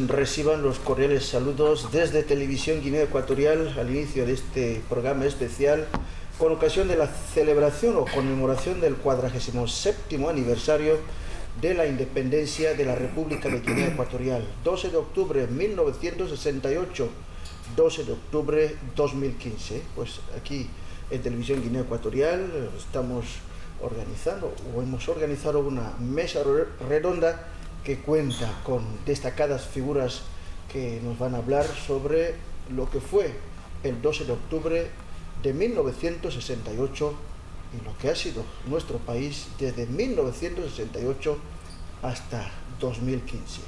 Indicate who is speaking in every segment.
Speaker 1: reciban los cordiales saludos desde Televisión Guinea Ecuatorial al inicio de este programa especial con ocasión de la celebración o conmemoración del 47º aniversario de la independencia de la República de Guinea Ecuatorial, 12 de octubre de 1968, 12 de octubre 2015. Pues aquí en Televisión Guinea Ecuatorial estamos organizando o hemos organizado una mesa redonda que cuenta con destacadas figuras que nos van a hablar sobre lo que fue el 12 de octubre de 1968 y lo que ha sido nuestro país desde 1968 hasta 2015.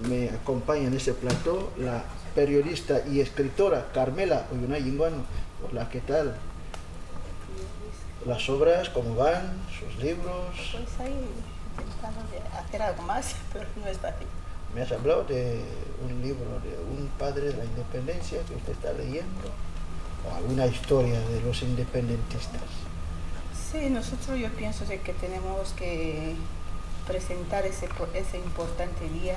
Speaker 1: Me acompaña en ese plató la periodista y escritora Carmela Ollunay Yinguano. Hola, ¿qué tal? Las obras, ¿cómo van? ¿Sus libros?
Speaker 2: Pues ahí intentando hacer algo más, pero no es fácil.
Speaker 1: Me has hablado de un libro de un padre de la independencia que usted está leyendo, o alguna historia de los independentistas.
Speaker 2: Sí, yo pienso de que tenemos que presentar ese importante día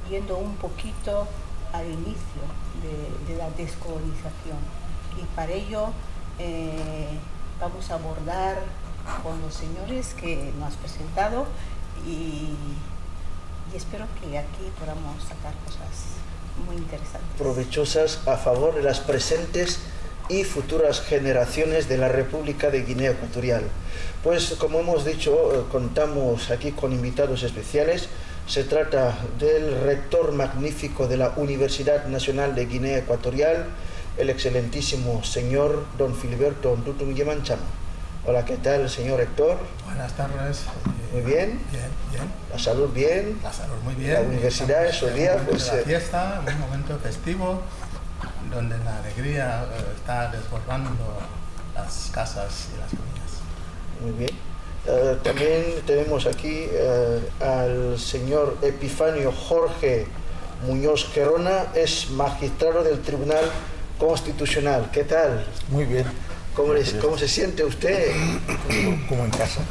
Speaker 2: yendo un poquito al inicio de la descolonización. Y para ello vamos a abordar con los señores que nos has presentado y espero que aquí podamos sacar cosas muy interesantes.
Speaker 1: Provechosas a favor de las presentes y futuras generaciones de la República de Guinea Ecuatorial. Pues como hemos dicho, contamos aquí con invitados especiales. Se trata del rector magnífico de la Universidad Nacional de Guinea Ecuatorial, el excelentísimo señor don Filiberto Ntutum Yemanchama. Hola, ¿qué tal, señor rector?
Speaker 3: Buenas tardes.
Speaker 1: Muy bien.
Speaker 3: Bien.
Speaker 1: La salud bien.
Speaker 3: La salud muy bien.
Speaker 1: La universidad en su día, pues...
Speaker 3: la fiesta, un momento festivo, donde la alegría está desbordando las casas y las familias.
Speaker 1: Muy bien. También tenemos aquí al señor Epifanio Jorge Muñoz Gerona, es magistrado del Tribunal Constitucional. ¿Qué tal?
Speaker 4: Muy bien.
Speaker 1: ¿Cómo se siente usted?
Speaker 4: Como en casa.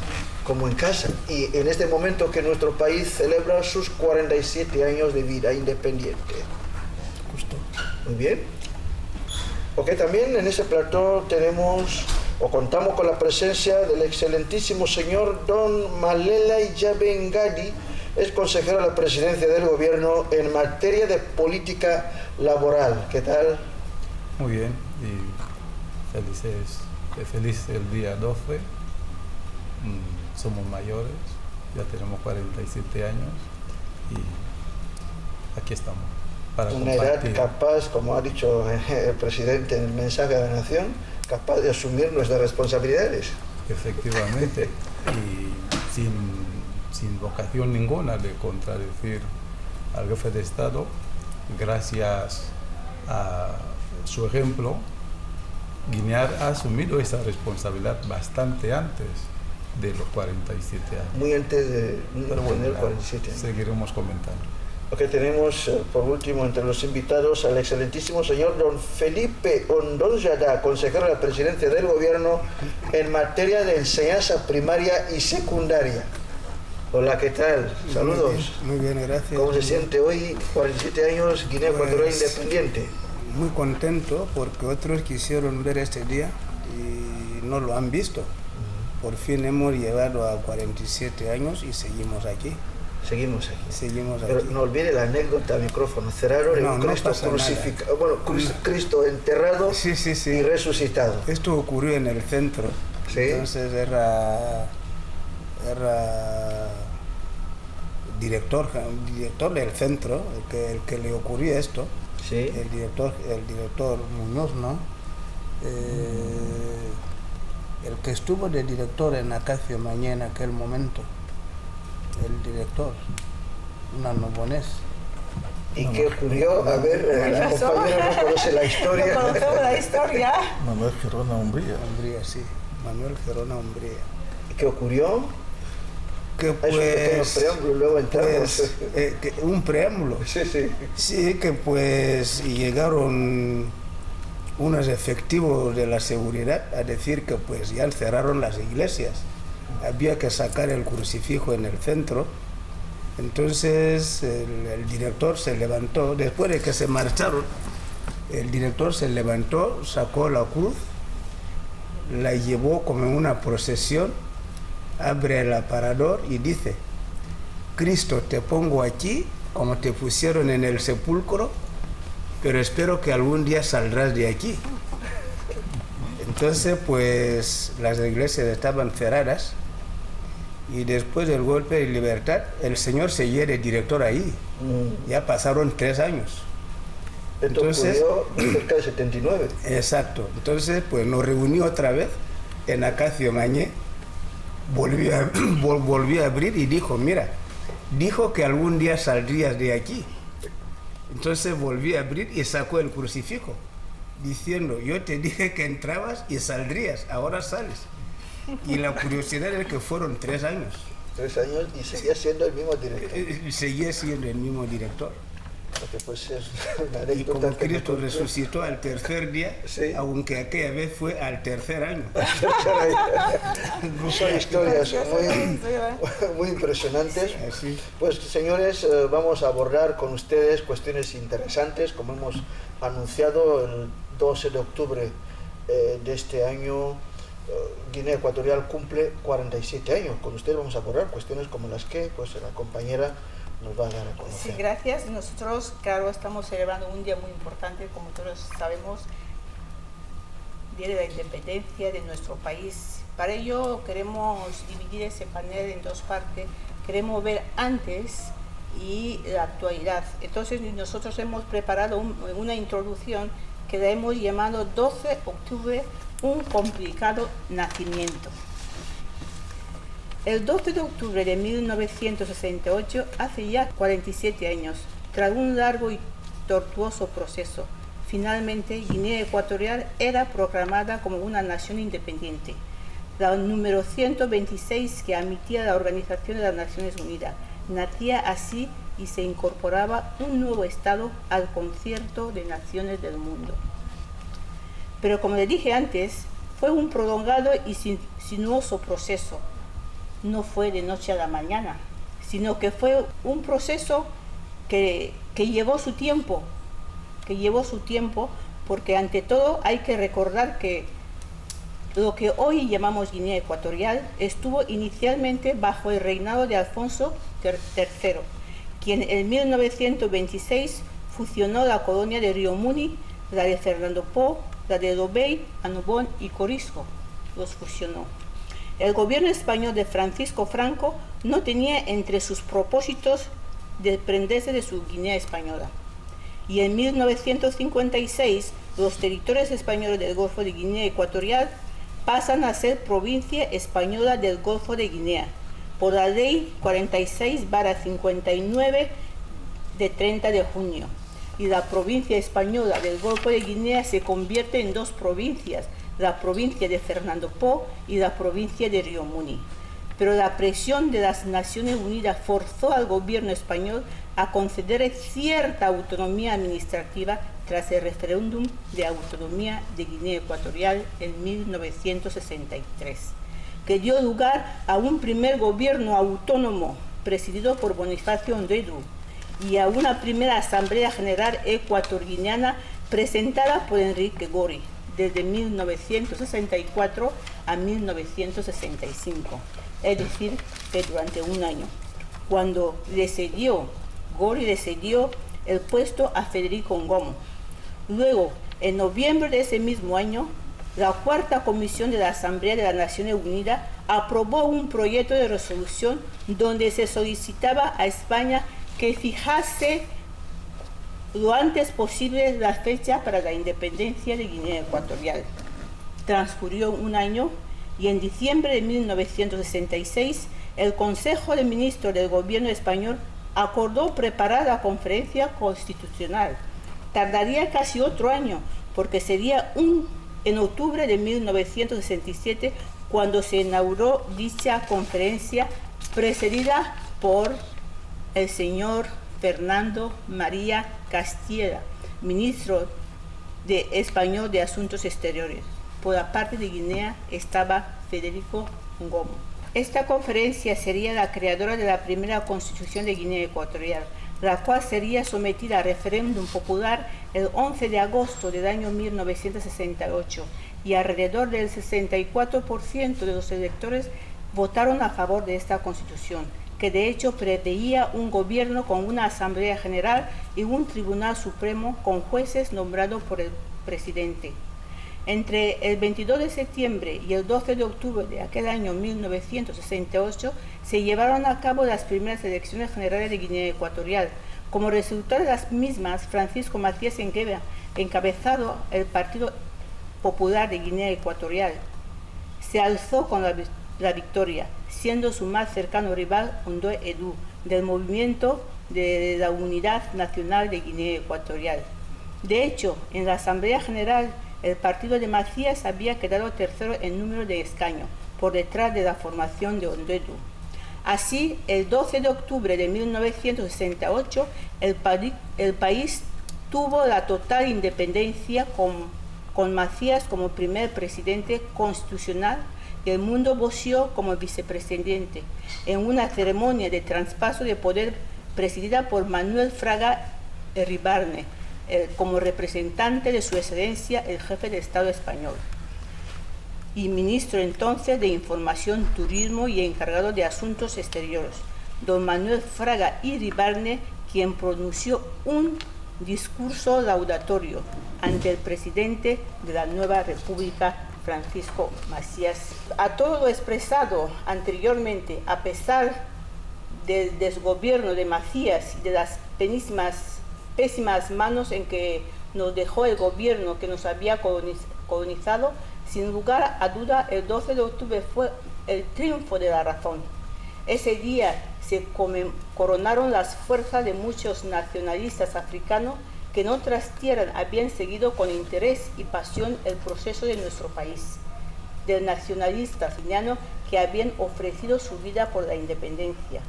Speaker 1: Como en casa. Y en este momento que nuestro país celebra sus 47 años de vida independiente.
Speaker 4: Justo.
Speaker 1: Muy bien. Ok, también en ese plató tenemos o contamos con la presencia del excelentísimo señor don Malela Yabengali, es consejero de la presidencia del gobierno en materia de política laboral. ¿Qué tal?
Speaker 4: Muy bien. Y feliz el día 12. Somos mayores, ya tenemos 47 años y aquí estamos. Para
Speaker 1: una
Speaker 4: compartir.
Speaker 1: Edad capaz, como ha dicho el presidente en el mensaje de la Nación, capaz de asumir nuestras responsabilidades.
Speaker 4: Efectivamente, y sin vocación ninguna de contradecir al jefe de Estado, gracias a su ejemplo, Guinea ha asumido esa responsabilidad bastante antes de los 47 años.
Speaker 1: Muy antes de
Speaker 4: tener
Speaker 1: 47 años.
Speaker 4: Seguiremos comentando.
Speaker 1: Ok, tenemos por último entre los invitados al excelentísimo señor don Felipe Ondonjada, consejero de la presidencia del gobierno en materia de enseñanza primaria y secundaria. Hola, ¿qué tal? Saludos.
Speaker 5: Muy bien, gracias.
Speaker 1: ¿Cómo se siente hoy, 47 años, Guinea Ecuatorial independiente?
Speaker 5: Muy contento porque otros quisieron ver este día y no lo han visto. Por fin hemos llegado a 47 años y seguimos aquí.
Speaker 1: Seguimos aquí.
Speaker 5: Seguimos
Speaker 1: Pero
Speaker 5: aquí.
Speaker 1: no olvide la anécdota, micrófono. Cerraron el Cristo crucificado, bueno, Cristo enterrado
Speaker 5: Sí.
Speaker 1: y resucitado.
Speaker 5: Esto ocurrió en el centro.
Speaker 1: Sí.
Speaker 5: Entonces era director del centro el que le ocurrió esto.
Speaker 1: Sí.
Speaker 5: El director Muñoz, ¿no? El que estuvo de director en Acacio Mañé en aquel momento, el director, un alnobonés.
Speaker 1: ¿Y qué ocurrió? A ver, la compañera no conoce la historia.
Speaker 2: No conocemos la historia.
Speaker 4: Manuel Gerona Umbría.
Speaker 5: Umbría, sí, Manuel Gerona Umbría.
Speaker 1: ¿Qué ocurrió?
Speaker 5: Que
Speaker 1: Es un pequeño preámbulo, luego entramos.
Speaker 5: Un preámbulo.
Speaker 1: Sí.
Speaker 5: Sí, que pues llegaron unos efectivos de la seguridad a decir que pues ya cerraron las iglesias. Había que sacar el crucifijo en el centro Entonces el director se levantó, después de que se marcharon, el director se levantó, sacó la cruz, la llevó como en una procesión, abre el aparador y dice: Cristo, te pongo aquí como te pusieron en el sepulcro, pero espero que algún día saldrás de aquí. Entonces, pues las iglesias estaban cerradas y después del golpe de libertad, el señor seguía de director ahí. Ya pasaron 3 años.
Speaker 1: Entonces, ocurrió cerca de 79.
Speaker 5: Exacto. Entonces, pues nos reunió otra vez en Acacio Mañé, volvió a abrir y dijo: mira, dijo que algún día saldrías de aquí. Entonces volví a abrir y sacó el crucifijo, diciendo: yo te dije que entrabas y saldrías, ahora sales. Y la curiosidad es que fueron 3 años.
Speaker 1: 3 años y seguía siendo el mismo director.
Speaker 5: Seguía siendo el mismo director.
Speaker 1: Porque pues es una
Speaker 5: Y
Speaker 1: anécdota
Speaker 5: como
Speaker 1: que
Speaker 5: Cristo
Speaker 1: me contó.
Speaker 5: resucitó al tercer día,
Speaker 1: Sí.
Speaker 5: aunque aquella vez fue al tercer año.
Speaker 1: Son historias muy impresionantes.
Speaker 5: Así.
Speaker 1: Pues señores, vamos a abordar con ustedes cuestiones interesantes, como hemos anunciado el 12 de octubre de este año. Guinea Ecuatorial cumple 47 años. Con ustedes vamos a abordar cuestiones como las que pues la compañera nos va a dar a conocer.
Speaker 2: Sí, gracias. Nosotros, claro, estamos celebrando un día muy importante, como todos sabemos, Día de la Independencia de nuestro país. Para ello queremos dividir ese panel en 2 partes. Queremos ver antes y la actualidad. Entonces nosotros hemos preparado una introducción que la hemos llamado 12 de octubre, un complicado nacimiento. El 12 de octubre de 1968, hace ya 47 años, tras un largo y tortuoso proceso, finalmente Guinea Ecuatorial era proclamada como una nación independiente, la número 126 que admitía la Organización de las Naciones Unidas. Nacía así y se incorporaba un nuevo Estado al concierto de naciones del mundo. Pero como les dije antes, fue un prolongado y sinuoso proceso. No fue de noche a la mañana, sino que fue un proceso que llevó su tiempo, porque ante todo hay que recordar que lo que hoy llamamos Guinea Ecuatorial estuvo inicialmente bajo el reinado de Alfonso III, quien en 1926 fusionó la colonia de Río Muni, la de Fernando Po, la de Lobey, Anubón y Corisco, los fusionó. El gobierno español de Francisco Franco no tenía entre sus propósitos desprenderse de su Guinea española. Y en 1956 los territorios españoles del Golfo de Guinea Ecuatorial pasan a ser provincia española del Golfo de Guinea, por la Ley 46/59 de 30 de junio. Y la provincia española del Golfo de Guinea se convierte en 2 provincias, la provincia de Fernando Po y la provincia de Río Muni. Pero la presión de las Naciones Unidas forzó al gobierno español a conceder cierta autonomía administrativa tras el referéndum de autonomía de Guinea Ecuatorial en 1963, que dio lugar a un primer gobierno autónomo presidido por Bonifacio Ondredu y a una primera Asamblea General Ecuatoriana presentada por Enrique Gori desde 1964 a 1965, es decir, que durante un año, cuando Gori le cedió el puesto a Federico Ngomo. Luego, en noviembre de ese mismo año, la 4ª Comisión de la Asamblea de las Naciones Unidas aprobó un proyecto de resolución donde se solicitaba a España que fijase lo antes posible la fecha para la independencia de Guinea Ecuatorial. Transcurrió un año y en diciembre de 1966 el Consejo de Ministros del Gobierno español acordó preparar la conferencia constitucional. Tardaría casi otro año porque sería en octubre de 1967 cuando se inauguró dicha conferencia, precedida por el señor Fernando María Castilla, ministro español de Asuntos Exteriores. Por la parte de Guinea estaba Federico Ngomo. Esta conferencia sería la creadora de la primera constitución de Guinea Ecuatorial, la cual sería sometida a referéndum popular el 11 de agosto del año 1968 y alrededor del 64% de los electores votaron a favor de esta constitución, que de hecho preveía un gobierno con una asamblea general y un tribunal supremo con jueces nombrados por el presidente. Entre el 22 de septiembre y el 12 de octubre de aquel año 1968 se llevaron a cabo las primeras elecciones generales de Guinea Ecuatorial. Como resultado de las mismas, Francisco Macías Nguema, encabezado el Partido Popular de Guinea Ecuatorial, se alzó con la victoria, siendo su más cercano rival Ndoye Edu, del Movimiento de la Unidad Nacional de Guinea Ecuatorial. De hecho, en la Asamblea General, el partido de Macías había quedado tercero en número de escaños, por detrás de la formación de Ndoye Edu. Así, el 12 de octubre de 1968, el país tuvo la total independencia con Macías como primer presidente constitucional y el Mundo Bosio como vicepresidente, en una ceremonia de traspaso de poder presidida por Manuel Fraga Iribarne, como representante de su excelencia el jefe de Estado español y ministro entonces de Información, Turismo y encargado de Asuntos Exteriores, don Manuel Fraga Iribarne, quien pronunció un discurso laudatorio ante el presidente de la nueva República, Francisco Macías. A todo lo expresado anteriormente, a pesar del desgobierno de Macías y de las pésimas manos en que nos dejó el gobierno que nos había colonizado, sin lugar a duda, el 12 de octubre fue el triunfo de la razón. Ese día se coronaron las fuerzas de muchos nacionalistas africanos que en otras tierras habían seguido con interés y pasión el proceso de nuestro país, del nacionalista guineano que habían ofrecido su vida por la independencia.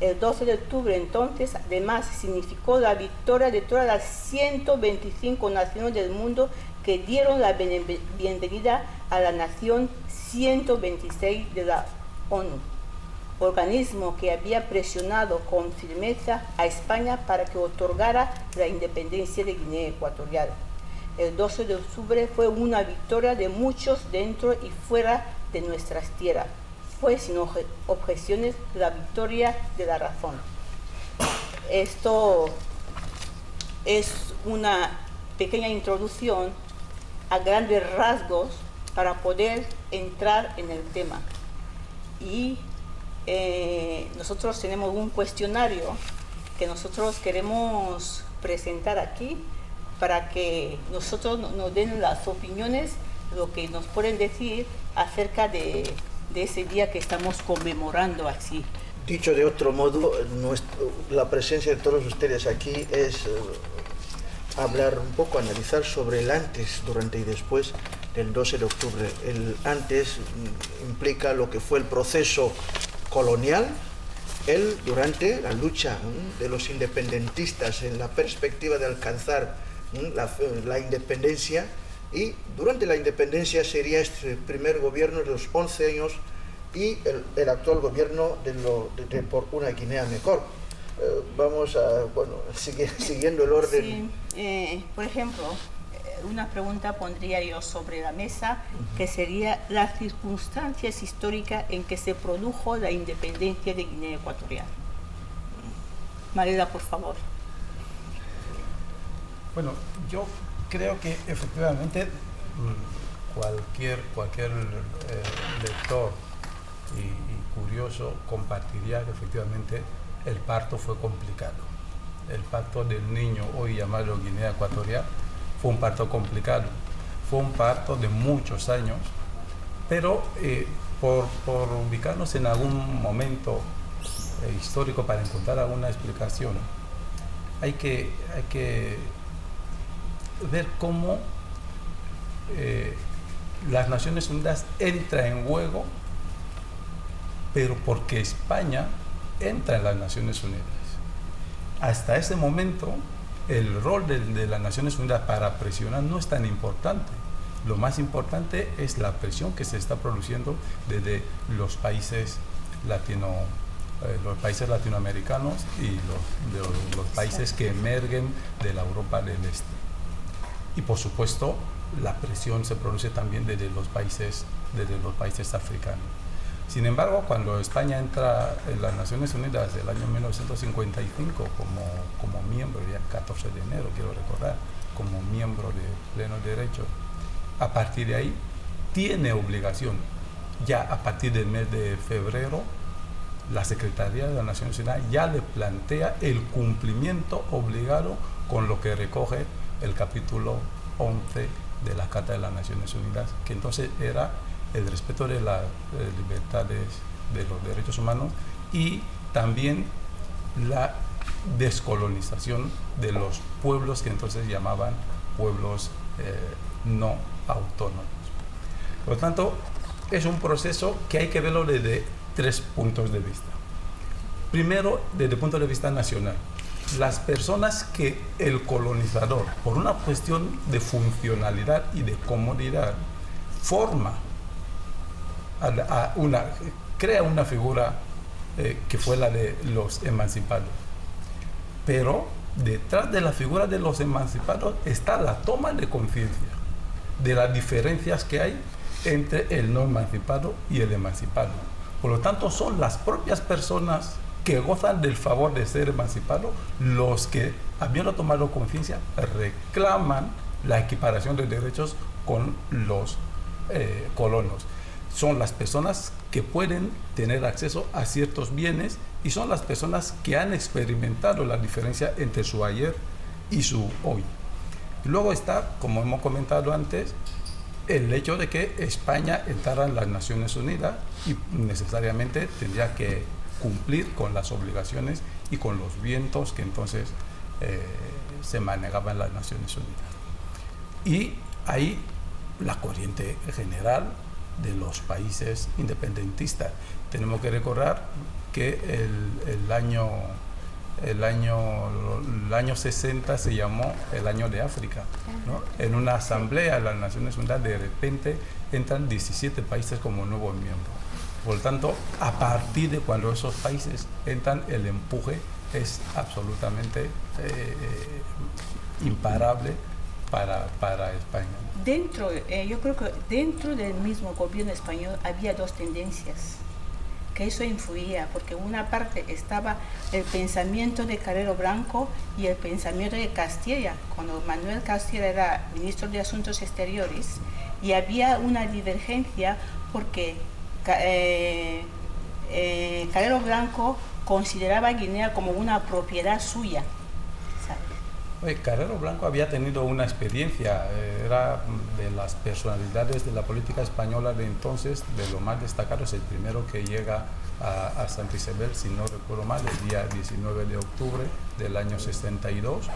Speaker 2: El 12 de octubre, entonces, además, significó la victoria de todas las 125 naciones del mundo que dieron la bienvenida a la nación 126 de la ONU, organismo que había presionado con firmeza a España para que otorgara la independencia de Guinea Ecuatorial. El 12 de octubre fue una victoria de muchos dentro y fuera de nuestras tierras. Fue sin objeciones la victoria de la razón. Esto es una pequeña introducción a grandes rasgos para poder entrar en el tema. Y nosotros tenemos un cuestionario que nosotros queremos presentar aquí para que nosotros nos den las opiniones, lo que nos pueden decir acerca de ese día que estamos conmemorando así.
Speaker 1: Dicho de otro modo, la presencia de todos ustedes aquí es hablar un poco, analizar sobre el antes, durante y después del 12 de octubre. El antes implica lo que fue el proceso colonial, el durante la lucha de los independentistas en la perspectiva de alcanzar la independencia, y durante la independencia sería este primer gobierno de los 11 años y el actual gobierno de por una Guinea mejor. Vamos a, siguiendo el orden.
Speaker 2: Sí, por ejemplo, una pregunta pondría yo sobre la mesa, que sería las circunstancias históricas en que se produjo la independencia de Guinea Ecuatorial. Marela, por favor.
Speaker 4: Bueno, yo creo que efectivamente cualquier lector y curioso compartiría que efectivamente el parto fue complicado. El parto del niño, hoy llamado Guinea Ecuatorial, fue un parto complicado. Fue un parto de muchos años, pero por ubicarnos en algún momento histórico para encontrar alguna explicación, hay que ver cómo las Naciones Unidas entra en juego, pero porque España entra en las Naciones Unidas. Hasta ese momento, el rol de las Naciones Unidas para presionar no es tan importante. Lo más importante es la presión que se está produciendo desde los países latinoamericanos y los países que emergen de la Europa del Este. Y por supuesto, la presión se produce también desde los países africanos. Sin embargo, cuando España entra en las Naciones Unidas del año 1955 como miembro, ya 14 de enero, quiero recordar, como miembro de pleno derecho, a partir de ahí tiene obligación, ya a partir del mes de febrero, la Secretaría de las Naciones Unidas ya le plantea el cumplimiento obligado con lo que recoge el capítulo 11 de la Carta de las Naciones Unidas, que entonces era el respeto de las libertades, de los derechos humanos y también la descolonización de los pueblos que entonces llamaban pueblos no autónomos. Por lo tanto, es un proceso que hay que verlo desde 3 puntos de vista. Primero, desde el punto de vista nacional. Las personas que el colonizador, por una cuestión de funcionalidad y de comodidad, crea una figura que fue la de los emancipados. Pero detrás de la figura de los emancipados está la toma de conciencia de las diferencias que hay entre el no emancipado y el emancipado. Por lo tanto, son las propias personas que gozan del favor de ser emancipados los que, habiendo tomado conciencia, reclaman la equiparación de derechos con los colonos. Son las personas que pueden tener acceso a ciertos bienes y son las personas que han experimentado la diferencia entre su ayer y su hoy. Luego está, como hemos comentado antes, el hecho de que España entrara en las Naciones Unidas y necesariamente tendría que cumplir con las obligaciones y con los vientos que entonces se manejaban en las Naciones Unidas. Y ahí la corriente general de los países independentistas. Tenemos que recordar que el año 60 se llamó el año de África, ¿no? En una asamblea de las Naciones Unidas de repente entran 17 países como nuevos miembros. Por lo tanto, a partir de cuando esos países entran, el empuje es absolutamente imparable para España.
Speaker 2: Yo creo que dentro del mismo gobierno español había 2 tendencias, que eso influía, porque una parte estaba el pensamiento de Carrero Blanco y el pensamiento de Castilla, cuando Manuel Castilla era ministro de Asuntos Exteriores, y había una divergencia porque Carrero Blanco consideraba a Guinea como una propiedad suya.
Speaker 4: Carrero Blanco había tenido una experiencia, era de las personalidades de la política española de entonces, de lo más destacado, es el primero que llega a Santa Isabel, si no recuerdo mal, el día 19 de octubre del año 62,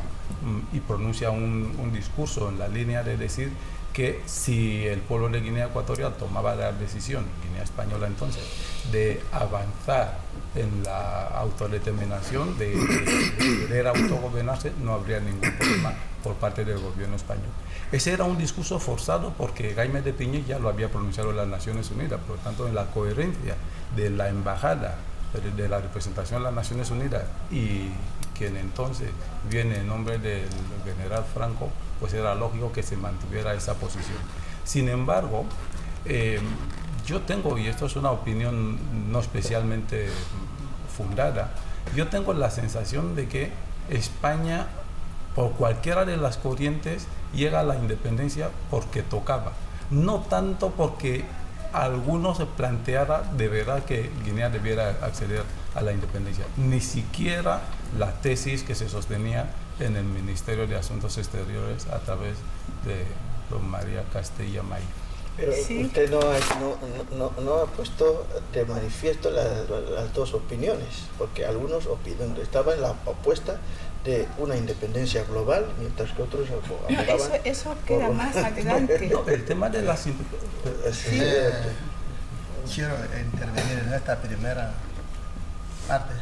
Speaker 4: y pronuncia un discurso en la línea de decir que si el pueblo de Guinea Ecuatorial tomaba la decisión, Guinea Española entonces, de avanzar en la autodeterminación, de querer autogobernarse, no habría ningún problema por parte del gobierno español. Ese era un discurso forzado porque Jaime de Piñey ya lo había pronunciado en las Naciones Unidas, por lo tanto, en la coherencia de la embajada, de la representación de las Naciones Unidas y quien entonces viene en nombre del general Franco, pues era lógico que se mantuviera esa posición. Sin embargo, yo tengo, y esto es una opinión no especialmente fundada, yo tengo la sensación de que España, por cualquiera de las corrientes, llega a la independencia porque tocaba, no tanto porque alguno se planteara de verdad que Guinea debiera acceder a la independencia, ni siquiera la tesis que se sostenía en el Ministerio de Asuntos Exteriores a través de don María Castella May.
Speaker 1: Pero sí, usted no ha puesto de manifiesto las 2 opiniones, porque algunos opinan, estaban en la opuesta de una independencia global, mientras que otros abogaban.
Speaker 2: Eso queda más adelante.
Speaker 4: No, el tema de las...
Speaker 3: Sí. Quiero intervenir en esta primera parte,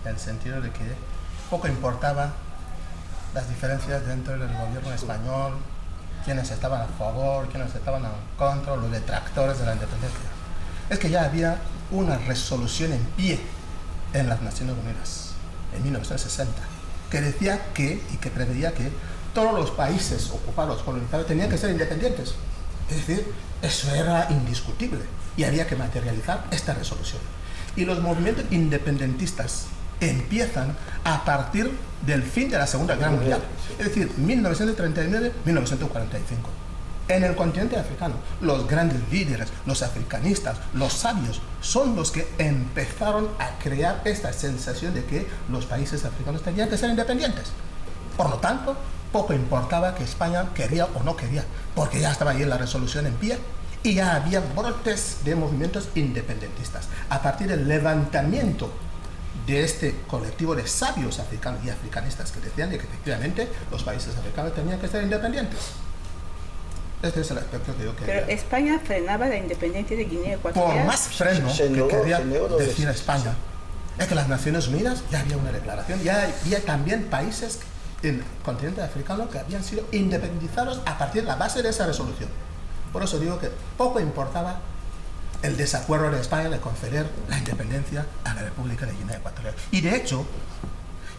Speaker 3: en el sentido de que poco importaban las diferencias dentro del gobierno español quiénes estaban a favor, quiénes estaban en contra, los detractores de la independencia. Es que ya había una resolución en pie en las Naciones Unidas en 1960 que decía que, y que preveía que todos los países ocupados, colonizados, tenían que ser independientes. Es decir, eso era indiscutible y había que materializar esta resolución. Y los movimientos independentistas empiezan a partir del fin de la Segunda Guerra Mundial, es decir, 1939-1945. En el continente africano, los grandes líderes, los africanistas, los sabios, son los que empezaron a crear esta sensación de que los países africanos tenían que ser independientes. Por lo tanto, poco importaba que España quería o no quería, porque ya estaba ahí la resolución en pie y ya había brotes de movimientos independentistas. A partir del levantamiento de este colectivo de sabios africanos y africanistas que decían de que efectivamente los países africanos tenían que ser independientes. Este es el aspecto que yo quería.
Speaker 2: Pero España frenaba la independencia de Guinea Ecuatorial.
Speaker 3: Por más freno que quería decir España, es que las Naciones Unidas ya había una declaración, ya había también países en el continente africano que habían sido independizados a partir de la base de esa resolución. Por eso digo que poco importaba el desacuerdo de España de conceder la independencia a la República de Guinea Ecuatorial. Y de hecho,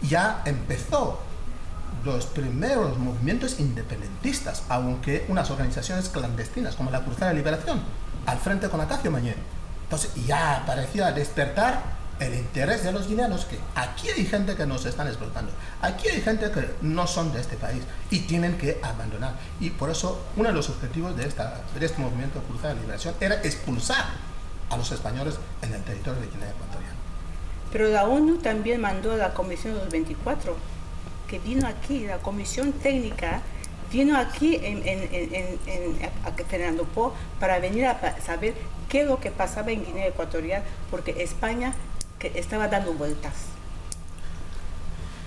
Speaker 3: ya empezó los primeros movimientos independentistas, aunque unas organizaciones clandestinas como la Cruzada de Liberación, al frente con Acacio Mañé. Entonces ya parecía despertar el interés de los guineanos, que aquí hay gente que nos están explotando, aquí hay gente que no son de este país y tienen que abandonar. Y por eso uno de los objetivos de este movimiento de Cruzada de Liberación era expulsar a los españoles en el territorio de Guinea Ecuatorial.
Speaker 2: Pero la ONU también mandó a la Comisión de los 24, que vino aquí, la Comisión Técnica vino aquí a Fernando Poo para venir a saber qué es lo que pasaba en Guinea Ecuatorial, porque España que estaba dando vueltas.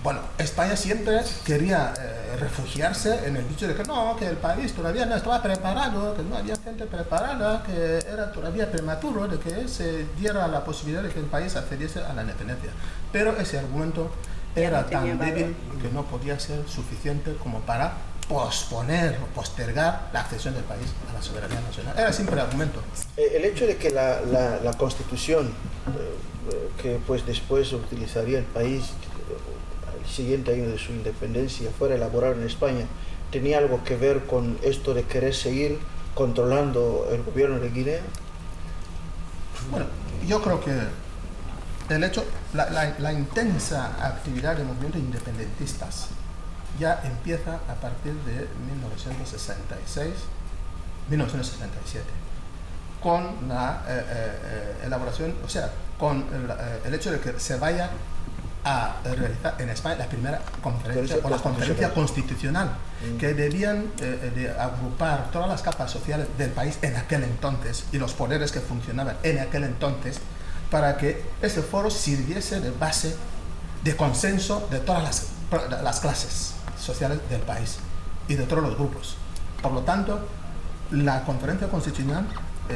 Speaker 3: Bueno, España siempre quería refugiarse en el dicho de que no, que el país todavía no estaba preparado, que no había gente preparada, que era todavía prematuro de que se diera la posibilidad de que el país accediese a la independencia. Pero ese argumento era tan débil que no podía ser suficiente como para posponer o postergar la accesión del país a la soberanía nacional. Era simple argumento.
Speaker 1: El hecho de que la Constitución que pues después utilizaría el país el siguiente año de su independencia fuera elaborado en España, ¿tenía algo que ver con esto de querer seguir controlando el gobierno de Guinea?
Speaker 3: Bueno, yo creo que el hecho, la intensa actividad de movimientos independentistas ya empieza a partir de 1967, con la elaboración, o sea, con el hecho de que se vaya a realizar en España la primera conferencia, o la conferencia constitucional, que debían de agrupar todas las capas sociales del país en aquel entonces y los poderes que funcionaban en aquel entonces, para que ese foro sirviese de base de consenso de todas las clases sociales del país y de todos los grupos. Por lo tanto, la conferencia constitucional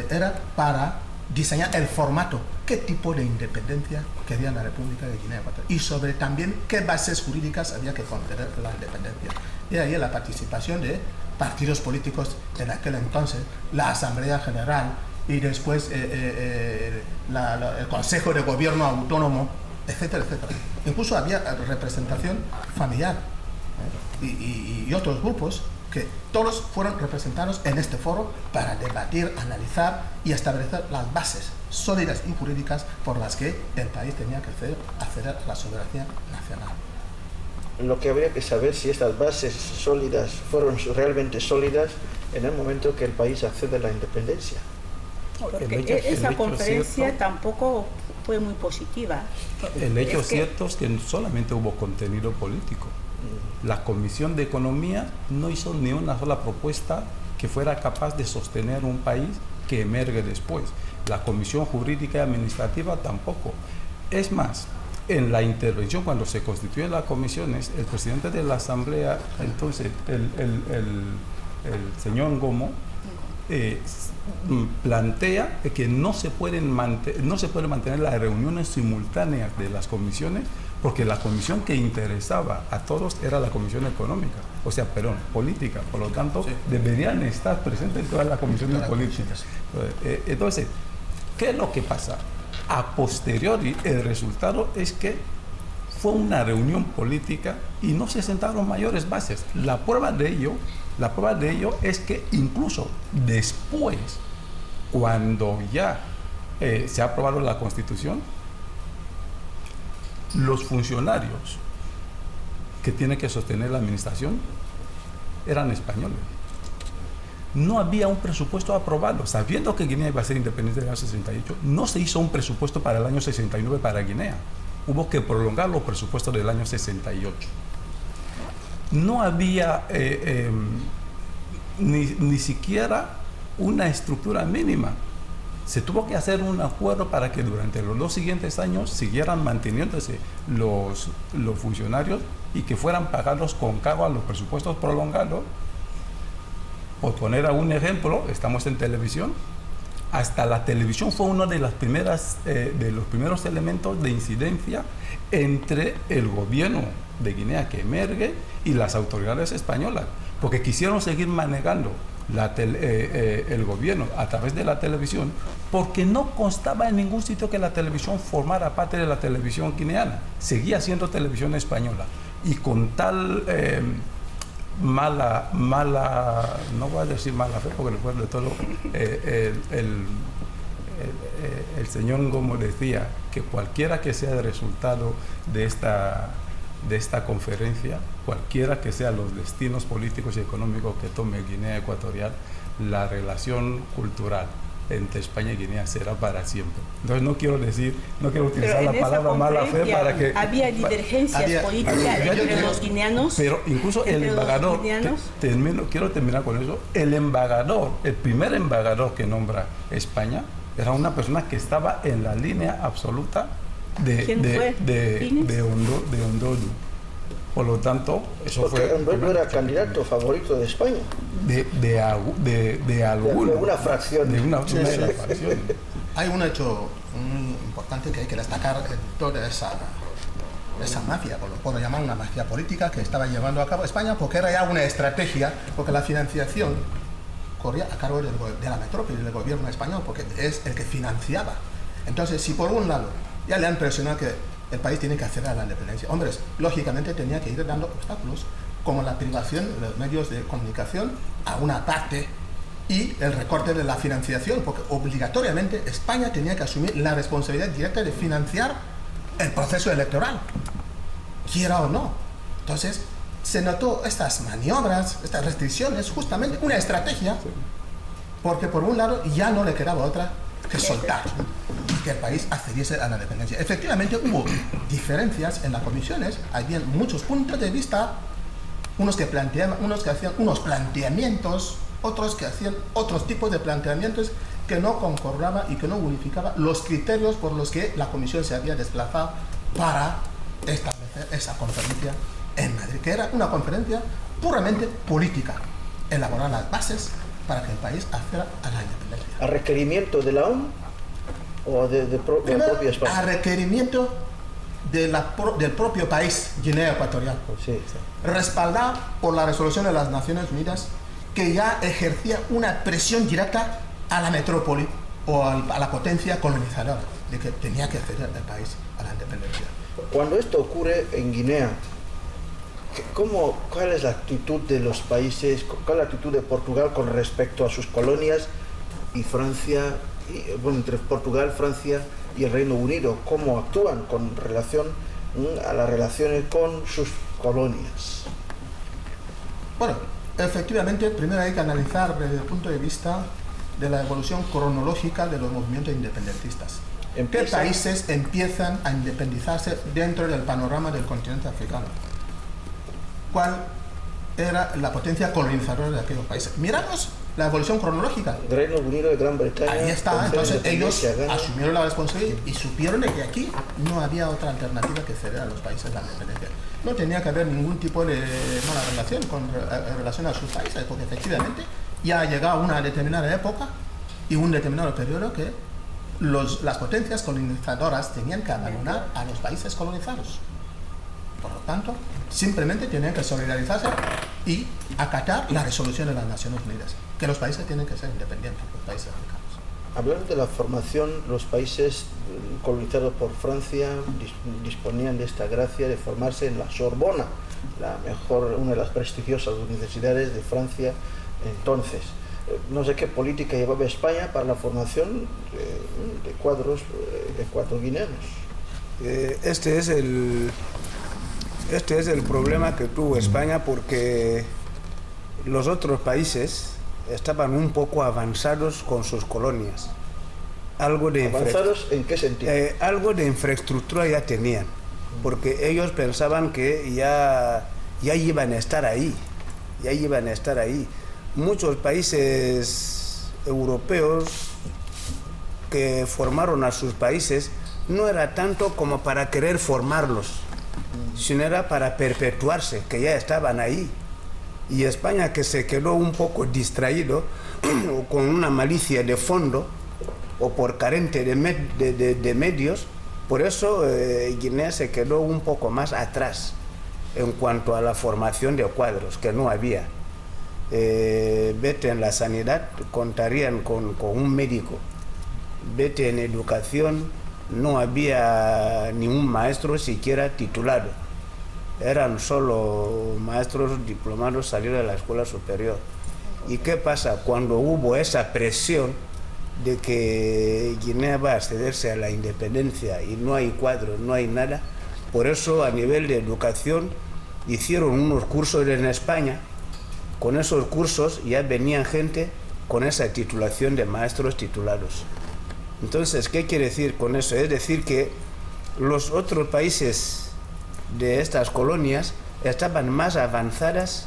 Speaker 3: era para diseñar el formato, qué tipo de independencia quería la República de Guinea Ecuatorial y sobre también qué bases jurídicas había que conceder la independencia. Y ahí la participación de partidos políticos en aquel entonces, la Asamblea General y después el Consejo de Gobierno Autónomo, etcétera, etcétera. Incluso había representación familiar y otros grupos que todos fueron representados en este foro para debatir, analizar y establecer las bases sólidas y jurídicas por las que el país tenía que acceder a la soberanía nacional.
Speaker 1: Lo que habría que saber si estas bases sólidas fueron realmente sólidas en el momento que el país accede a la independencia.
Speaker 2: Porque esa conferencia tampoco fue muy positiva.
Speaker 4: El hecho cierto es que solamente hubo contenido político. La Comisión de Economía no hizo ni una sola propuesta que fuera capaz de sostener un país que emerge después. La Comisión Jurídica y Administrativa tampoco. Es más, en la intervención, cuando se constituyen las comisiones, el presidente de la Asamblea, entonces el señor Ngomo, plantea que no se pueden mantener las reuniones simultáneas de las comisiones, porque la comisión que interesaba a todos era la comisión económica, o sea, perdón, política. Por lo tanto, deberían estar presentes todas las comisiones políticas. Entonces, ¿qué es lo que pasa? A posteriori, el resultado es que fue una reunión política y no se sentaron mayores bases. La prueba de ello es que incluso después, cuando ya se ha aprobado la Constitución, los funcionarios que tienen que sostener la administración eran españoles. No había un presupuesto aprobado. Sabiendo que Guinea iba a ser independiente en el año 68, no se hizo un presupuesto para el año 69 para Guinea. Hubo que prolongar los presupuestos del año 68. No había ni siquiera una estructura mínima. Se tuvo que hacer un acuerdo para que durante los 2 siguientes años siguieran manteniéndose los funcionarios y que fueran pagados con cargo a los presupuestos prolongados. Por poner algún ejemplo, estamos en televisión. Hasta la televisión fue uno de los primeros elementos de incidencia entre el gobierno de Guinea que emerge y las autoridades españolas, porque quisieron seguir manejando el gobierno a través de la televisión, porque no constaba en ningún sitio que la televisión formara parte de la televisión guineana. Seguía siendo televisión española, y con tal mala, no voy a decir mala fe, porque después de todo el señor Ngomo decía que cualquiera que sea el resultado de esta conferencia, cualquiera que sean los destinos políticos y económicos que tome Guinea Ecuatorial, la relación cultural entre España y Guinea será para siempre. Entonces no quiero utilizar la palabra mala fe para que...
Speaker 2: Había divergencias políticas entre los guineanos.
Speaker 4: Pero incluso el embargador, quiero terminar con eso, el primer embargador que nombra España era una persona que estaba en la línea absoluta de Ondodu. Por lo tanto, eso
Speaker 1: porque
Speaker 4: fue...
Speaker 1: Ondodu era candidato favorito de España.
Speaker 4: De
Speaker 1: alguna fracción.
Speaker 4: De una fracción.
Speaker 3: Hay un hecho muy importante que hay que destacar en toda esa mafia, o lo puedo llamar una mafia política que estaba llevando a cabo España, porque era ya una estrategia, porque la financiación corría a cargo de la metrópoli, del gobierno español, porque es el que financiaba. Entonces, si por un lado ya le han presionado que el país tiene que acceder a la independencia, hombres, lógicamente tenía que ir dando obstáculos, como la privación de los medios de comunicación a una parte y el recorte de la financiación, porque obligatoriamente España tenía que asumir la responsabilidad directa de financiar el proceso electoral, quiera o no. Entonces, se notó estas maniobras, estas restricciones, justamente una estrategia, porque por un lado ya no le quedaba otra que soltar, que el país accediese a la independencia. Efectivamente hubo diferencias en las comisiones, había muchos puntos de vista, unos que hacían unos planteamientos, otros que hacían otros tipos de planteamientos que no concordaban y que no unificaban los criterios por los que la comisión se había desplazado para establecer esa conferencia en Madrid, que era una conferencia puramente política, elaborar las bases para que el país acceda a la independencia.
Speaker 1: ¿A requerimiento de la ONU o de la propia España?
Speaker 3: A requerimiento del propio país, Guinea Ecuatorial,
Speaker 1: sí.
Speaker 3: Respaldado por la resolución de las Naciones Unidas, que ya ejercía una presión directa a la metrópoli o a la potencia colonizadora, de que tenía que acceder el país a la independencia.
Speaker 1: Cuando esto ocurre en Guinea, ¿cuál es la actitud de los países, cuál es la actitud de Portugal con respecto a sus colonias y Francia, entre Portugal, Francia y el Reino Unido? ¿Cómo actúan con relación a las relaciones con sus colonias?
Speaker 3: Bueno, efectivamente, primero hay que analizar desde el punto de vista de la evolución cronológica de los movimientos independentistas. ¿Qué países empiezan a independizarse dentro del panorama del continente africano? ¿Cuál era la potencia colonizadora de aquellos países? Miramos la evolución cronológica.
Speaker 1: Reino Unido de Gran Bretaña.
Speaker 3: Ahí está, entonces ellos asumieron la responsabilidad y supieron de que aquí no había otra alternativa que ceder a los países la independencia. No tenía que haber ningún tipo de mala relación con relación a sus países, porque efectivamente ya ha llegado una determinada época y un determinado periodo que las potencias colonizadoras tenían que abandonar a los países colonizados. Por lo tanto, simplemente tienen que solidarizarse y acatar la resolución de las Naciones Unidas, que los países tienen que ser independientes, los países africanos.
Speaker 1: Hablando de la formación, los países colonizados por Francia disponían de esta gracia de formarse en la Sorbona, una de las prestigiosas universidades de Francia entonces. No sé qué política llevaba España para la formación de cuadros ecuatoguineanos.
Speaker 5: Este es el problema que tuvo España, porque los otros países estaban un poco avanzados con sus colonias.
Speaker 1: ¿Avanzados en qué sentido?
Speaker 5: Algo de infraestructura ya tenían, porque ellos pensaban que ya iban a estar ahí, Muchos países europeos que formaron a sus países no era tanto como para querer formarlos, sino era para perpetuarse, que ya estaban ahí. Y España, que se quedó un poco distraído o con una malicia de fondo o por carente de medios, por eso Guinea se quedó un poco más atrás en cuanto a la formación de cuadros, que no había. Vete en la sanidad, contarían con un médico. Vete en educación, no había ni un maestro siquiera titulado. Eran solo maestros diplomados salidos de la escuela superior. ¿Y qué pasa? Cuando hubo esa presión de que Guinea va a cederse a la independencia y no hay cuadros, no hay nada, por eso a nivel de educación hicieron unos cursos en España. Con esos cursos ya venían gente con esa titulación de maestros titulados. Entonces, ¿qué quiere decir con eso? Es decir, que los otros países de estas colonias estaban más avanzadas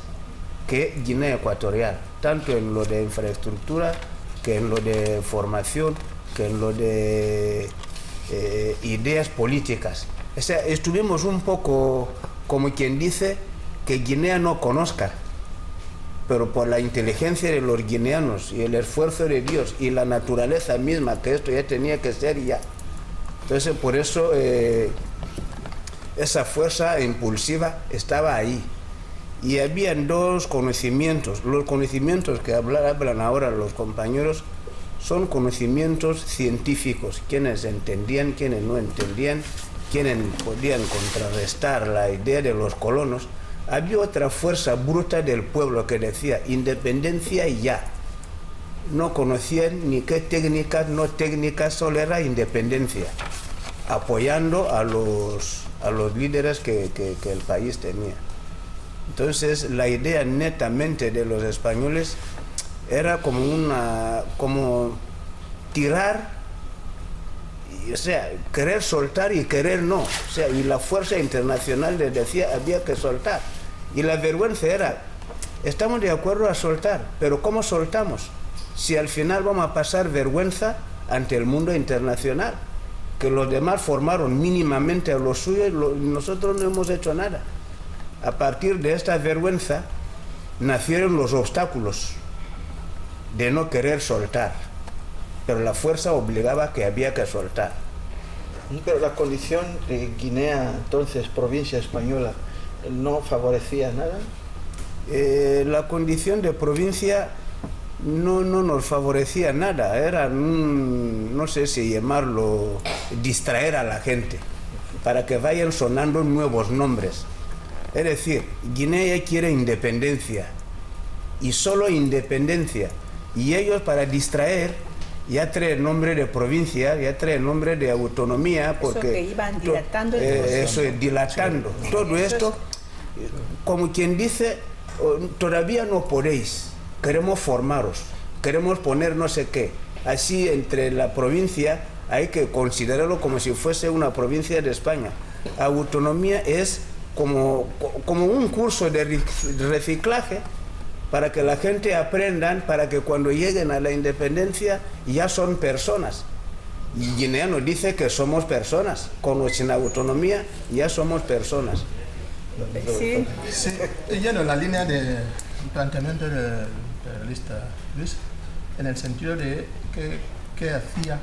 Speaker 5: que Guinea Ecuatorial, tanto en lo de infraestructura, que en lo de formación, que en lo de ideas políticas. O sea, estuvimos un poco como quien dice que Guinea no conozca, pero por la inteligencia de los guineanos y el esfuerzo de Dios y la naturaleza misma, que esto ya tenía que ser ya. Entonces, por eso esa fuerza impulsiva estaba ahí. Y habían dos conocimientos. Los conocimientos que hablan ahora los compañeros son conocimientos científicos, quienes entendían, quienes no entendían, quienes podían contrarrestar la idea de los colonos. Había otra fuerza bruta del pueblo que decía independencia y ya. No conocían ni qué técnicas, no técnicas, solo era independencia, apoyando a los líderes que el país tenía. Entonces la idea netamente de los españoles era como tirar, o sea, querer soltar y querer no. O sea, y la fuerza internacional les decía había que soltar. Y la vergüenza era, estamos de acuerdo a soltar, pero ¿cómo soltamos? Si al final vamos a pasar vergüenza ante el mundo internacional, que los demás formaron mínimamente a los suyos y nosotros no hemos hecho nada. A partir de esta vergüenza nacieron los obstáculos de no querer soltar, pero la fuerza obligaba que había que soltar.
Speaker 1: Pero la condición de Guinea, entonces provincia española, ¿no favorecía nada?
Speaker 5: La condición de provincia no nos favorecía nada, era, no sé si llamarlo, distraer a la gente, para que vayan sonando nuevos nombres. Es decir, Guinea quiere independencia, y solo independencia, y ellos para distraer ya trae nombre de provincia, ya trae nombre de autonomía, porque
Speaker 2: eso que iban dilatando
Speaker 5: eso es dilatando. Sí. Todo esto, como quien dice, todavía no podéis, queremos formaros, queremos poner no sé qué. Así entre la provincia hay que considerarlo como si fuese una provincia de España. Autonomía es como un curso de reciclaje, para que la gente aprendan, para que cuando lleguen a la independencia ya son personas. Y Guinea nos dice que somos personas, con o sin autonomía ya somos personas.
Speaker 2: Sí.
Speaker 3: Sí, yendo en la línea del planteamiento del periodista Luis, en el sentido de qué hacía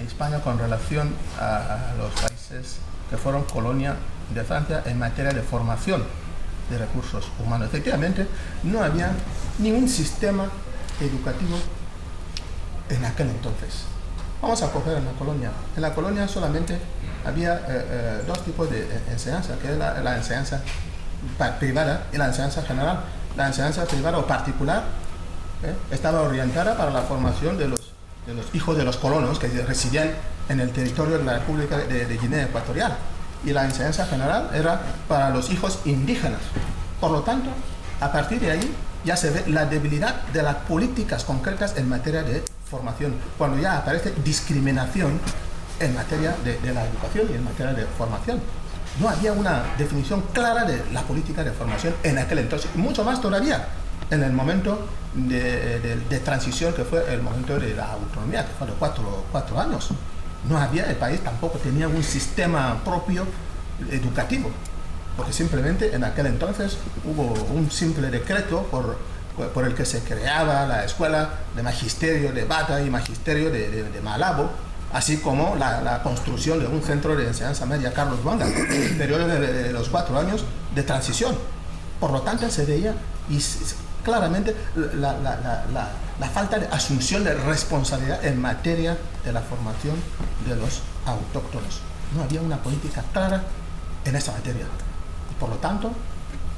Speaker 3: España con relación a los países que fueron colonia de Francia en materia de formación de recursos humanos. Efectivamente, no había ningún sistema educativo en aquel entonces. Vamos a coger en la colonia. En la colonia solamente había dos tipos de enseñanza, que es la enseñanza privada y la enseñanza general. La enseñanza privada o particular estaba orientada para la formación de los hijos de los colonos que residían en el territorio de la República de Guinea Ecuatorial. Y la enseñanza general era para los hijos indígenas. Por lo tanto, a partir de ahí ya se ve la debilidad de las políticas concretas en materia de formación, cuando ya aparece discriminación en materia de la educación y en materia de formación. No había una definición clara de la política de formación en aquel entonces, y mucho más todavía en el momento de transición, que fue el momento de la autonomía, que fue de cuatro años. No había, el país tampoco tenía un sistema propio educativo, porque simplemente en aquel entonces hubo un simple decreto por el que se creaba la escuela de magisterio de Bata y magisterio de Malabo, así como la construcción de un centro de enseñanza media Carlos Luanga, en el periodo de los 4 años de transición. Por lo tanto, se veía claramente la falta de asunción de responsabilidad en materia de la formación de los autóctonos. No había una política clara en esa materia. Y por lo tanto,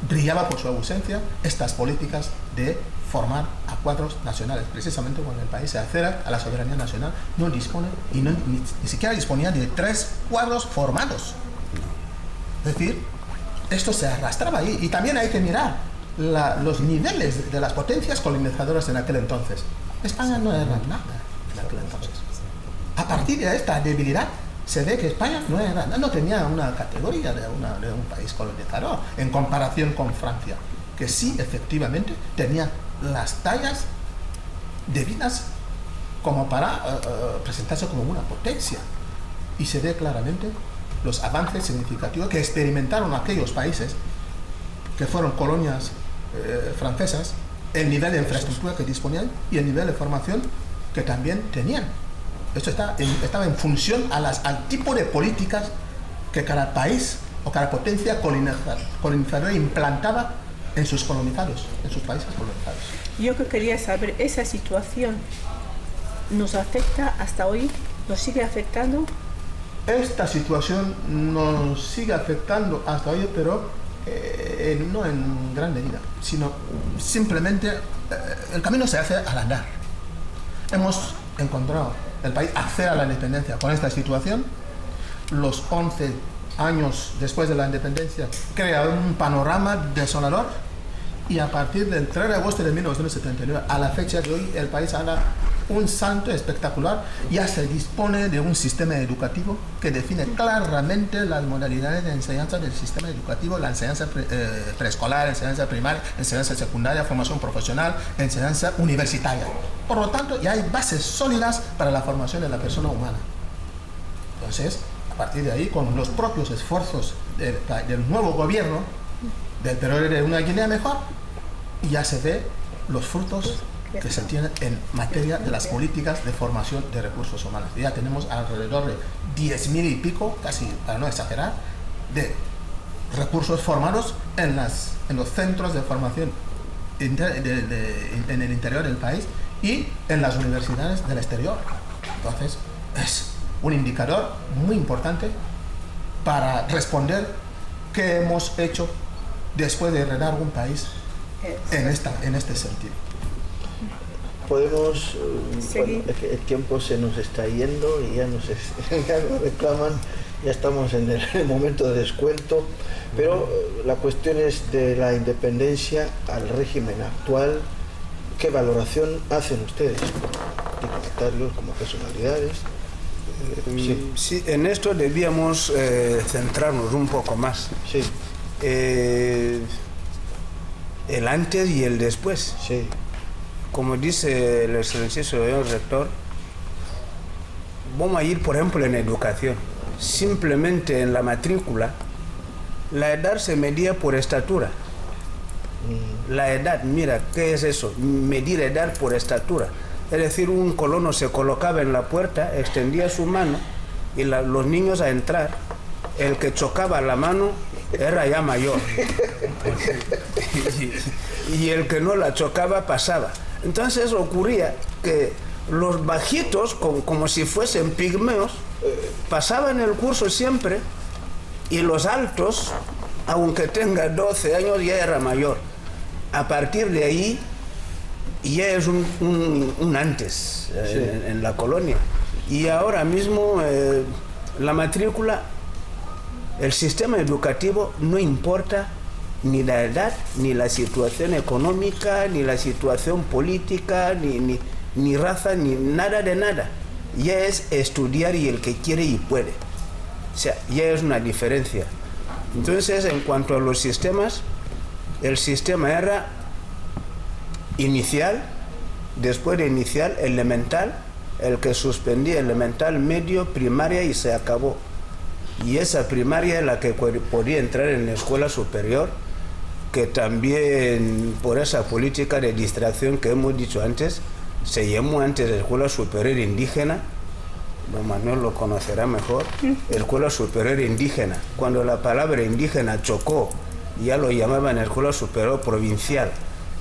Speaker 3: brillaba por su ausencia estas políticas de formar a cuadros nacionales. Precisamente cuando el país se acerca a la soberanía nacional, no dispone, y ni siquiera disponía de 3 cuadros formados. Es decir, esto se arrastraba ahí. Y también hay que mirar los niveles de las potencias colonizadoras en aquel entonces. España no era nada en aquel entonces. A partir de esta debilidad, se ve que España no tenía una categoría de un país colonizador en comparación con Francia, que sí, efectivamente, tenía las tallas debidas como para presentarse como una potencia. Y se ve claramente los avances significativos que experimentaron aquellos países que fueron colonias francesas, el nivel de infraestructura que disponían y el nivel de formación que también tenían. Esto estaba en función al tipo de políticas que cada país o cada potencia colonizadora implantaba en sus colonizados, en sus países colonizados.
Speaker 2: Yo que quería saber, ¿esa situación nos afecta hasta hoy? ¿Nos sigue afectando?
Speaker 3: Esta situación nos sigue afectando hasta hoy, pero no en gran medida, sino simplemente el camino se hace al andar. Hemos encontrado el país acceder a la independencia con esta situación. Los 11 años después de la independencia crea un panorama desolador, y a partir del 3 de agosto de 1979 a la fecha de hoy el país ha dado un salto espectacular. Ya se dispone de un sistema educativo que define claramente las modalidades de enseñanza del sistema educativo: la enseñanza preescolar, enseñanza primaria, enseñanza secundaria, formación profesional, enseñanza universitaria. Por lo tanto, ya hay bases sólidas para la formación de la persona humana. Entonces, a partir de ahí, con los propios esfuerzos del nuevo gobierno, del periodo de una Guinea mejor, ya se ve los frutos que se tienen en materia de las políticas de formación de recursos humanos. Ya tenemos alrededor de 10.000 y pico, casi para no exagerar, de recursos formados en los centros de formación en el interior del país y en las universidades del exterior. Entonces, es un indicador muy importante para responder qué hemos hecho después de heredar un país en este sentido.
Speaker 1: Podemos, bueno, el tiempo se nos está yendo y ya nos reclaman, ya estamos en el momento de descuento, pero la cuestión es de la independencia al régimen actual. ¿Qué valoración hacen ustedes, dignatarios como personalidades?
Speaker 5: Sí, en esto debíamos centrarnos un poco más.
Speaker 1: Sí.
Speaker 5: El antes y el después.
Speaker 1: Sí.
Speaker 5: Como dice el excelentísimo señor rector, vamos a ir, por ejemplo, en educación. Simplemente en la matrícula, la edad se medía por estatura. La edad, mira, ¿qué es eso? Medir edad por estatura. Es decir, un colono se colocaba en la puerta, extendía su mano y los niños a entrar, el que chocaba la mano era ya mayor y el que no la chocaba pasaba. Entonces ocurría que los bajitos, como si fuesen pigmeos, pasaban el curso siempre, y los altos, aunque tenga 12 años, ya era mayor. A partir de ahí ya es un antes en la colonia. Y ahora mismo la matrícula, el sistema educativo no importa ni la edad, ni la situación económica, ni la situación política, ni raza, ni nada de nada. Ya es estudiar y el que quiere y puede. O sea, ya es una diferencia. Entonces, en cuanto a los sistemas, el sistema era inicial, después de inicial, elemental, el que suspendía elemental, medio, primaria y se acabó. Y esa primaria es la que podía entrar en la escuela superior, que también por esa política de distracción que hemos dicho antes, se llamó antes Escuela Superior Indígena. Don Manuel lo conocerá mejor. Escuela Superior Indígena. Cuando la palabra indígena chocó, ya lo llamaban Escuela Superior Provincial.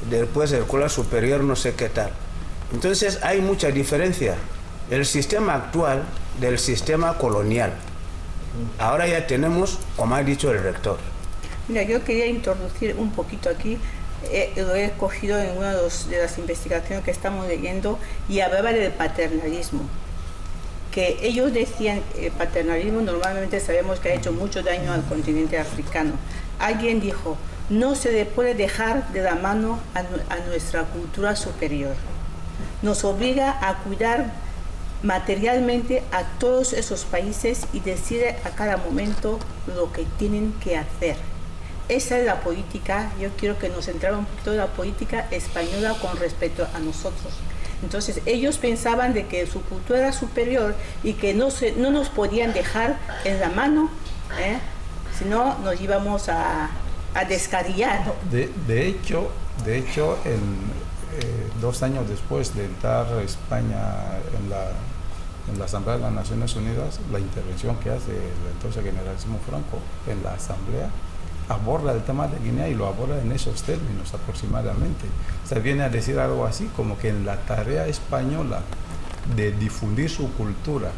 Speaker 5: Después Escuela Superior no sé qué tal. Entonces hay mucha diferencia. El sistema actual del sistema colonial. Ahora ya tenemos, como ha dicho el rector.
Speaker 2: Mira, yo quería introducir un poquito aquí, lo he cogido en una de las investigaciones que estamos leyendo, y hablaba del paternalismo. Que ellos decían, el paternalismo normalmente sabemos que ha hecho mucho daño al continente africano. Alguien dijo, no se le puede dejar de la mano a nuestra cultura superior. Nos obliga a cuidar materialmente a todos esos países y decide a cada momento lo que tienen que hacer. Esa es la política. Yo quiero que nos centremos un poquito en la política española con respecto a nosotros. Entonces ellos pensaban de que su cultura era superior y que no nos podían dejar en la mano, si no nos íbamos a descarriar.
Speaker 4: De hecho, 2 años después de entrar España en la Asamblea de las Naciones Unidas, la intervención que hace el entonces generalísimo Franco en la Asamblea aborda el tema de Guinea y lo aborda en esos términos aproximadamente. Se viene a decir algo así como que en la tarea española de difundir su cultura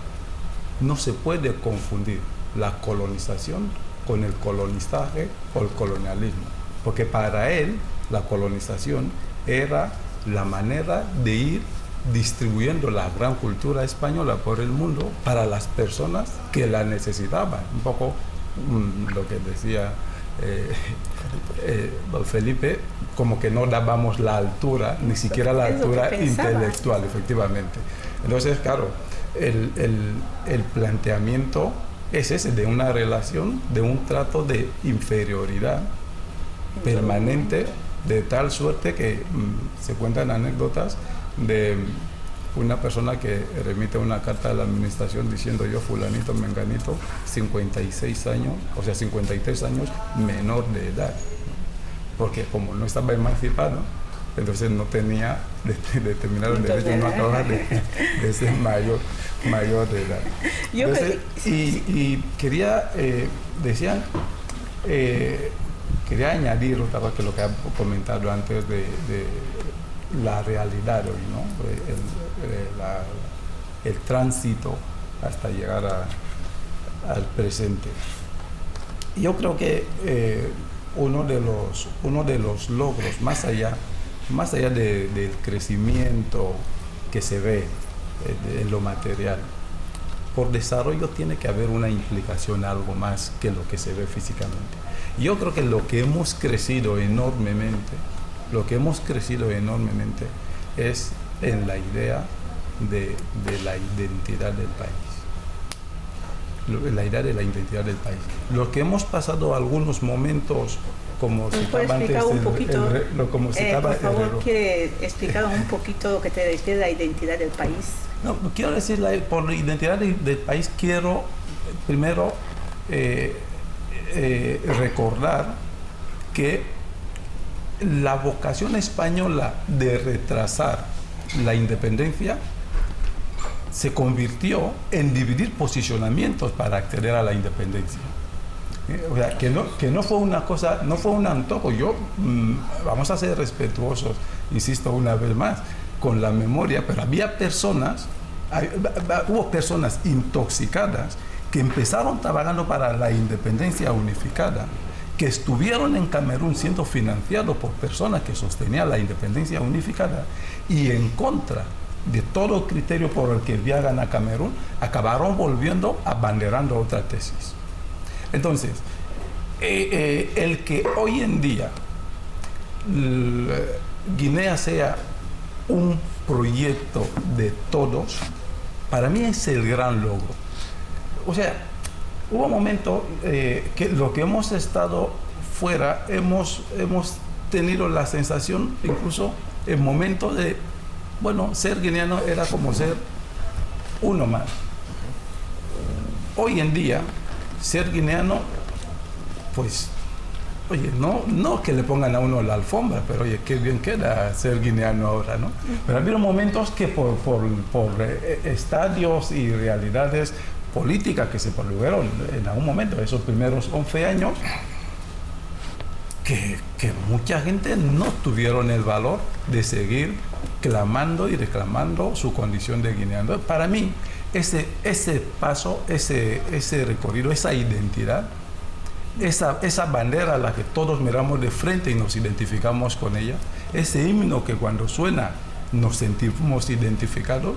Speaker 4: no se puede confundir la colonización con el colonizaje o el colonialismo, porque para él la colonización era la manera de ir distribuyendo la gran cultura española por el mundo para las personas que la necesitaban. Un poco lo que decía Felipe, como que no dábamos la altura, ni siquiera la altura intelectual, efectivamente. Entonces, claro, el planteamiento es ese, de una relación, de un trato de inferioridad permanente, de tal suerte que se cuentan anécdotas de una persona que remite una carta a la administración diciendo: yo fulanito menganito, 56 años, o sea 53 años menor de edad, porque como no estaba emancipado, entonces no tenía determinados derechos, no acababa de ser mayor de edad. Entonces, y quería, decían, quería añadir otra vez que lo que ha comentado antes de la realidad hoy, ¿no? El tránsito hasta llegar al presente. Yo creo que uno de los logros, más allá del crecimiento que se ve en lo material, por desarrollo tiene que haber una implicación, algo más que lo que se ve físicamente. Yo creo que lo que hemos crecido enormemente es en la idea de la identidad del país. La idea de la identidad del país. Lo que hemos pasado algunos momentos, como citaba antes,
Speaker 2: por favor, ¿quiere explicar un poquito lo que te refiere la identidad del país?
Speaker 4: No, quiero decir, por la identidad del país quiero primero recordar que la vocación española de retrasar la independencia se convirtió en dividir posicionamientos para acceder a la independencia. O sea, que no fue una cosa, no fue un antojo. Vamos a ser respetuosos, insisto una vez más, con la memoria, pero hubo personas intoxicadas que empezaron trabajando para la independencia unificada, que estuvieron en Camerún siendo financiados por personas que sostenían la independencia unificada y en contra de todo criterio por el que viajan a Camerún, acabaron volviendo abanderando otra tesis. Entonces, el que hoy en día Guinea sea un proyecto de todos, para mí es el gran logro. O sea, hubo momentos que lo que hemos estado fuera, hemos tenido la sensación, incluso en momentos de, bueno, ser guineano era como ser uno más. Hoy en día, ser guineano, pues, oye, no que le pongan a uno la alfombra, pero oye, qué bien queda ser guineano ahora, ¿no? Pero ha habido momentos que por estadios y realidades políticas que se produjeron en algún momento, esos primeros 11 años, que mucha gente no tuvieron el valor de seguir clamando y reclamando su condición de guineano. Para mí, ese paso, ese recorrido, esa identidad, esa bandera a la que todos miramos de frente y nos identificamos con ella, ese himno que cuando suena nos sentimos identificados,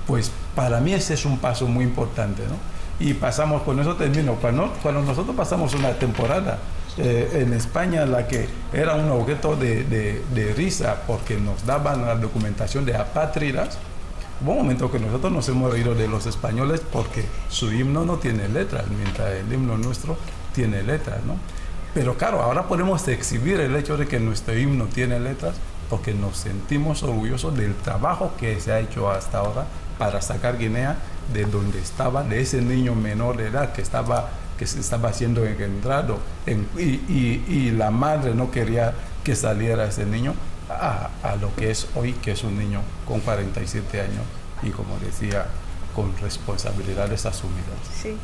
Speaker 4: pues para mí ese es un paso muy importante, ¿no? Y pasamos, con eso termino, cuando nosotros pasamos una temporada en España en la que era un objeto de risa porque nos daban la documentación de apátridas, hubo un momento que nosotros nos hemos reído de los españoles porque su himno no tiene letras, mientras el himno nuestro tiene letras, ¿no? Pero claro, ahora podemos exhibir el hecho de que nuestro himno tiene letras porque nos sentimos orgullosos del trabajo que se ha hecho hasta ahora para sacar Guinea de donde estaba, de ese niño menor de edad que se estaba siendo engendrado y la madre no quería que saliera ese niño a lo que es hoy, que es un niño con 47 años y, como decía, con responsabilidades asumidas.
Speaker 2: Sí.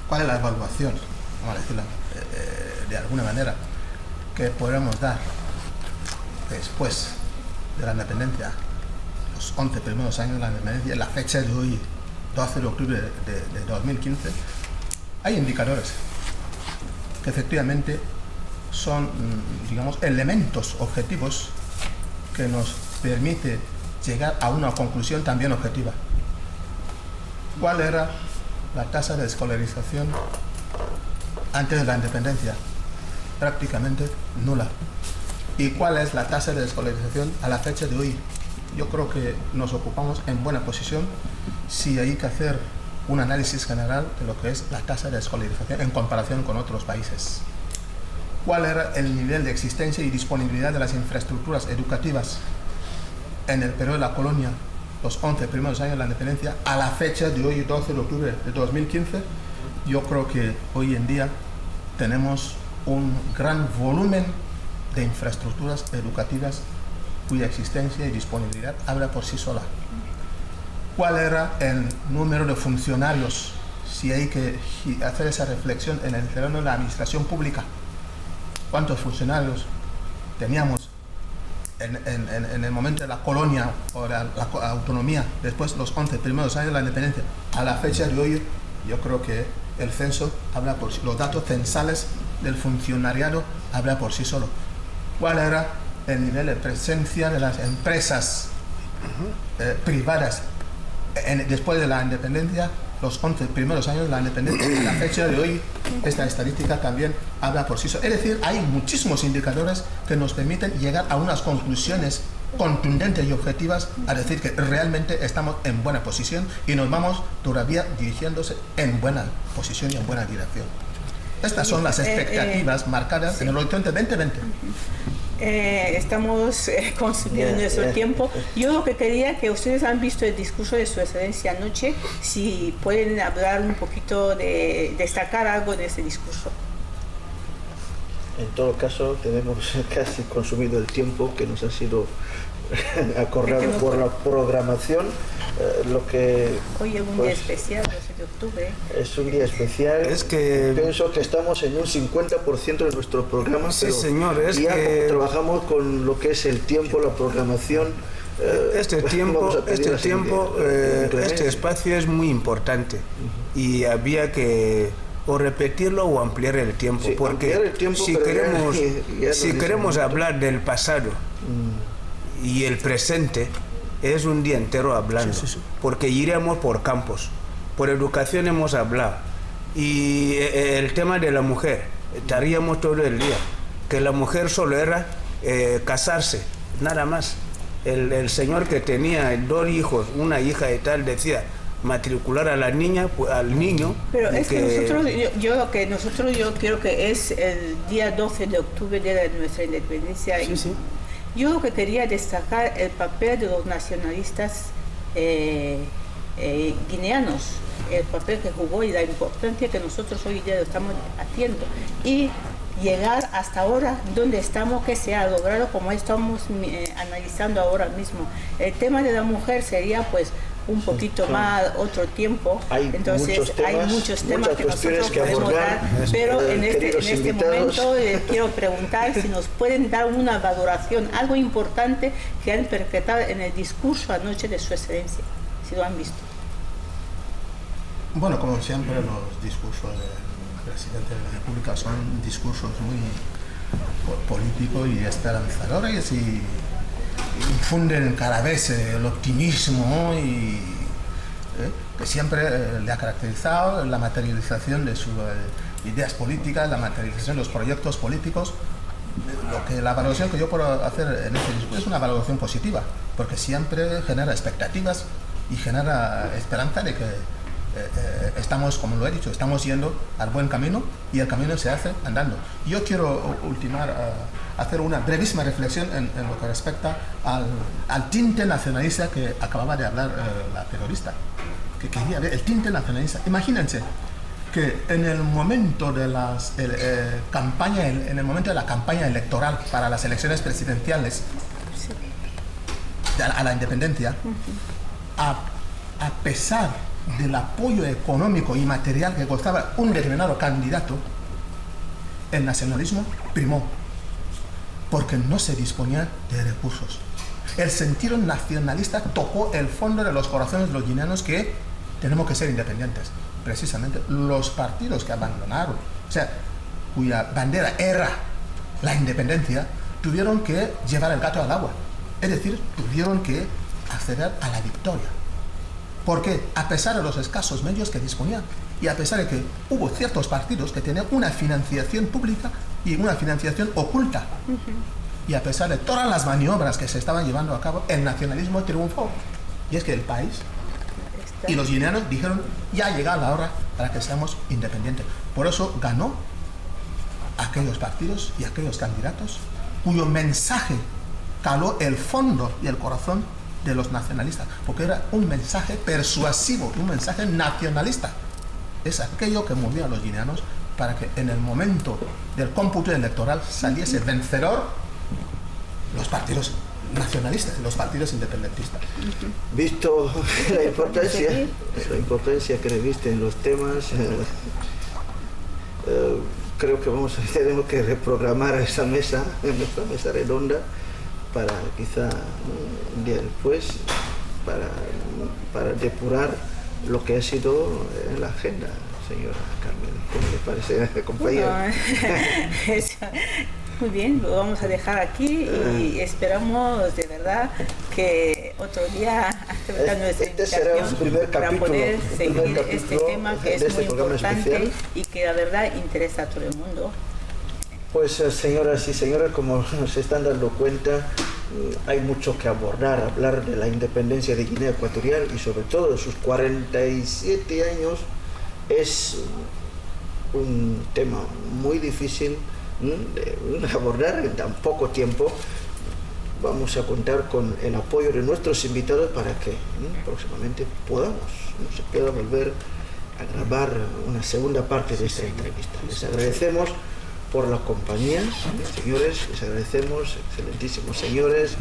Speaker 3: ¿Cuál es la evaluación, vamos a decirlo de alguna manera, que podemos dar después de la independencia, los 11 primeros años de la independencia, la fecha de hoy, 12 de octubre de 2015? Hay indicadores que efectivamente son, digamos, elementos objetivos que nos permite llegar a una conclusión también objetiva. ¿Cuál era la tasa de escolarización antes de la independencia? Prácticamente nula. ¿Y cuál es la tasa de escolarización a la fecha de hoy? Yo creo que nos ocupamos en buena posición si hay que hacer un análisis general de lo que es la tasa de escolarización en comparación con otros países. ¿Cuál era el nivel de existencia y disponibilidad de las infraestructuras educativas en el periodo de la colonia, los 11 primeros años de la independencia, a la fecha de hoy, 12 de octubre de 2015? Yo creo que hoy en día tenemos un gran volumen de infraestructuras educativas cuya existencia y disponibilidad habla por sí sola. ¿Cuál era el número de funcionarios? Si hay que hacer esa reflexión en el terreno de la administración pública, ¿cuántos funcionarios teníamos en el momento de la colonia o la autonomía, después los 11 primeros años de la independencia? A la fecha de hoy, yo creo que el censo habla por sí, los datos censales del funcionariado habla por sí solo. ¿Cuál era el nivel de presencia de las empresas privadas después de la independencia, los 11 primeros años de la independencia? A la fecha de hoy, esta estadística también habla por sí sola. Es decir, hay muchísimos indicadores que nos permiten llegar a unas conclusiones contundentes y objetivas, a decir que realmente estamos en buena posición y nos vamos todavía dirigiéndose en buena posición y en buena dirección. Estas son las expectativas marcadas en el horizonte 2020.
Speaker 2: Estamos consumiendo nuestro tiempo. Yo lo que quería que ustedes han visto el discurso de Su Excelencia anoche, si pueden hablar un poquito destacar algo de ese discurso.
Speaker 1: En todo caso, tenemos casi consumido el tiempo que nos ha sido acordado por la programación. Lo que
Speaker 2: hoy es un día especial, 12 de octubre.
Speaker 1: Es un día especial.
Speaker 5: Es que
Speaker 1: pienso que estamos en un 50% de nuestro programa.
Speaker 5: Sí,
Speaker 1: pero
Speaker 5: señor. Es
Speaker 1: ya
Speaker 5: que
Speaker 1: trabajamos con lo que es el tiempo, la programación.
Speaker 5: Este espacio es muy importante y había que o repetirlo o ampliar el tiempo,
Speaker 1: sí,
Speaker 5: porque
Speaker 1: el tiempo,
Speaker 5: si queremos hablar del pasado y el presente, es un día entero hablando, porque iremos por campos. Por educación hemos hablado, y el tema de la mujer, estaríamos todo el día, que la mujer solo era casarse, nada más. El señor que tenía 2 hijos, una hija y tal, decía matricular a la niña, al niño.
Speaker 2: Pero es que nosotros, yo creo que es el día 12 de octubre de nuestra independencia.
Speaker 5: Sí, sí.
Speaker 2: Yo lo que quería destacar el papel de los nacionalistas guineanos, el papel que jugó y la importancia que nosotros hoy día lo estamos haciendo. Y llegar hasta ahora donde estamos, que se ha logrado, como estamos analizando ahora mismo. El tema de la mujer sería pues un poquito más otro tiempo. Entonces hay muchos temas que nosotros podemos dar, pero en este momento quiero preguntar si nos pueden dar una valoración, algo importante que han percatado en el discurso anoche de su excelencia, si lo han visto.
Speaker 3: Bueno, como siempre, los discursos del presidente de la República son discursos muy políticos y esperanzadores y infunden cada vez el optimismo y que siempre le ha caracterizado la materialización de sus ideas políticas, la materialización de los proyectos políticos. La valoración que yo puedo hacer en este discurso es una valoración positiva, porque siempre genera expectativas y genera esperanza de que estamos, como lo he dicho, estamos yendo al buen camino y el camino se hace andando. Yo quiero hacer una brevísima reflexión en lo que respecta al tinte nacionalista que acababa de hablar la periodista, que quería ver el tinte nacionalista. Imagínense que en el momento de la campaña electoral para las elecciones presidenciales a la independencia, a pesar del apoyo económico y material que gozaba un determinado candidato, el nacionalismo primó, porque no se disponía de recursos. El sentido nacionalista tocó el fondo de los corazones de los guineanos, que tenemos que ser independientes. Precisamente los partidos que abandonaron, o sea, cuya bandera era la independencia, tuvieron que llevar el gato al agua, es decir, tuvieron que acceder a la victoria. Porque a pesar de los escasos medios que disponían y a pesar de que hubo ciertos partidos que tenían una financiación pública y una financiación oculta, y a pesar de todas las maniobras que se estaban llevando a cabo, el nacionalismo triunfó. Y es que el país y los guineanos dijeron: ya ha llegado la hora para que seamos independientes. Por eso ganó aquellos partidos y aquellos candidatos cuyo mensaje caló el fondo y el corazón de los nacionalistas, porque era un mensaje persuasivo, un mensaje nacionalista. Es aquello que movió a los guineanos para que en el momento del cómputo electoral saliese vencedor los partidos nacionalistas, los partidos independentistas.
Speaker 1: Visto la importancia que revisten los temas, creo que tenemos que reprogramar esa mesa, nuestra mesa redonda, para quizá un día después, para depurar lo que ha sido la agenda, señora Carmen. ¿Cómo le parece, compañera?
Speaker 2: Muy bien, lo vamos a dejar aquí y esperamos de verdad que otro día aceptar nuestra invitación para poder seguir este tema que es muy importante y que la verdad interesa a todo el mundo.
Speaker 1: Pues señoras y señores, como nos están dando cuenta, hay mucho que abordar, hablar de la independencia de Guinea Ecuatorial y sobre todo de sus 47 años es un tema muy difícil de abordar en tan poco tiempo. Vamos a contar con el apoyo de nuestros invitados para que próximamente se pueda volver a grabar una segunda parte de esta entrevista. Les agradecemos por la compañía, señores, les agradecemos, excelentísimos señores,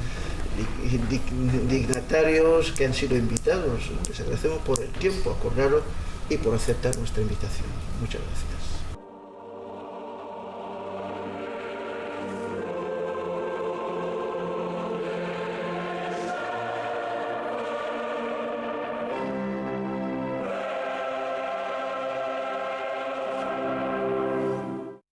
Speaker 1: dignatarios que han sido invitados, les agradecemos por el tiempo acordado y por aceptar nuestra invitación. Muchas gracias.